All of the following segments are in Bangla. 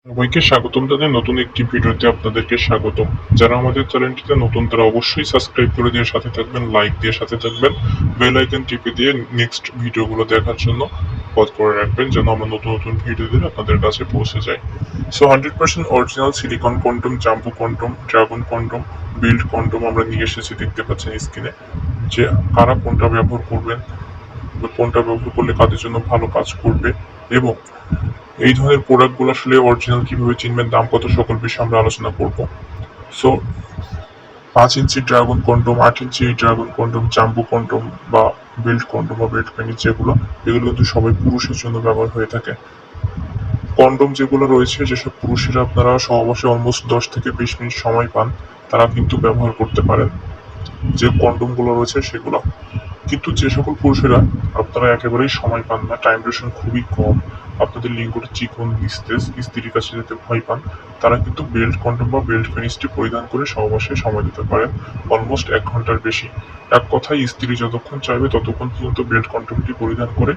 সবাইকে স্বাগতম জানাই নতুন একটি ভিডিওতে আপনাদেরকে স্বাগতম। যারা আমাদের চ্যানেলটিতে নতুন তারা অবশ্যই সাবস্ক্রাইব করে দিয়ে সাথে থাকবেন, লাইক দিয়ে সাথে থাকবেন, বেল আইকন টিপে দিয়ে নেক্সট ভিডিওগুলো দেখার জন্য পজ করে রাখবেন যেন আমরা নতুন নতুন ভিডিও দিলে আপনাদের কাছে পৌঁছে যায়। So 100% original silicon condom, jumbo condom, dragon condom, build condom আমরা নিয়ে এসেছি, দেখতে পাচ্ছেন স্ক্রিনে। যে কারা কোনটা ব্যবহার করবেন, কোনটা ব্যবহার করলে কাদের জন্য ভালো কাজ করবে এবং এই ধরনের প্রোডাক্টগুলো আসলে অরিজিনাল কিভাবে চিনবেন, দাম কত, সকল বিষয়ে আমরা আলোচনা করব। সো 5 ইঞ্চি ড্রাগন কন্ডম, 8 ইঞ্চি ড্রাগন কন্ডম, জাম্বু কন্ডম বা বেল্ট কন্ডম বা বেল্ট পেনিস যেগুলো, এগুলো কিন্তু সবাই পুরুষের জন্য ব্যবহার হয়ে থাকে। কন্ডম যেগুলো রয়েছে, যেসব পুরুষেরা আপনারা সহবাসে অলমোস্ট 10 থেকে 20 মিনিট সময় পান, তারা কিন্তু ব্যবহার করতে পারেন যে কন্ডমগুলো রয়েছে সেগুলো। কিন্তু যে সকল পুরুষেরা আপনারা একেবারেই সময় পান না, টাইম ডিউরেশন খুবই কম, আপনাদের লিঙ্গটা চিকন, নিস্তেজ, স্ত্রীর কাছে যেতে ভয় পান, তারা কিন্তু বেল্ট কন্ডম বা বেল্ট পেনিসটি পরিধান করে সহবাসে সময় দিতে পারেন অলমোস্ট 1 ঘন্টার বেশি। এক কথায় স্ত্রী যতক্ষণ চাইবে ততক্ষণ পর্যন্ত বেল্ট কন্ডমটি পরিধান করে,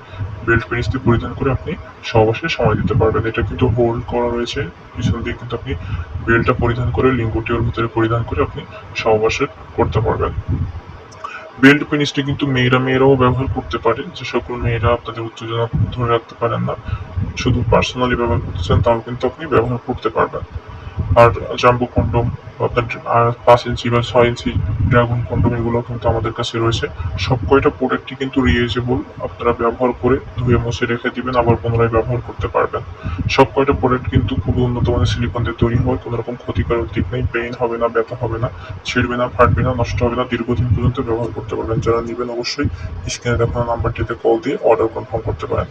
বেল্ট পেনিসটি পরিধান করে আপনি সহবাসে সময় দিতে পারবেন। এটা কিন্তু হোল্ড করা রয়েছে পিছন দিয়ে, কিন্তু আপনি বেল্টটা পরিধান করে, লিঙ্গটি ওর ভিতরে পরিধান করে আপনি সহবাসে করতে পারবেন। বেল্ট পেনিসটি কিন্তু মেয়েরাও ব্যবহার করতে পারে। যে সকল মেয়েরা আপনাদের উত্তেজনা ধরে রাখতে পারেন না, শুধু পার্সোনালি ব্যবহার করতে চান, তাও কিন্তু আপনি ব্যবহার করতে পারবেন। আর জাম্বো কন্ডম, আপনার আর 5 ইঞ্চি বা 6 ইঞ্চি ড্রাগন কন্ডম, এগুলো কিন্তু আমাদের কাছে রয়েছে। সব কয়টা প্রোডাক্টই কিন্তু রিউজেবল, আপনারা ব্যবহার করে ধুয়ে মুছে রেখে দিবেন, আবার পুনরায় ব্যবহার করতে পারবেন। সব কয়টা প্রোডাক্ট কিন্তু খুবই উন্নত মানের সিলিকন দিয়ে তৈরি হয়, কোনো রকম ক্ষতিকারক দিক নেই, পেইন হবে না, ব্যথা হবে না, ছিঁড়বে না, ফাটবে না, নষ্ট হবে না, দীর্ঘদিন পর্যন্ত ব্যবহার করতে পারবেন। যারা নেবেন অবশ্যই স্ক্রিনে দেখানো নাম্বারটিতে কল দিয়ে অর্ডার কনফার্ম করতে পারেন।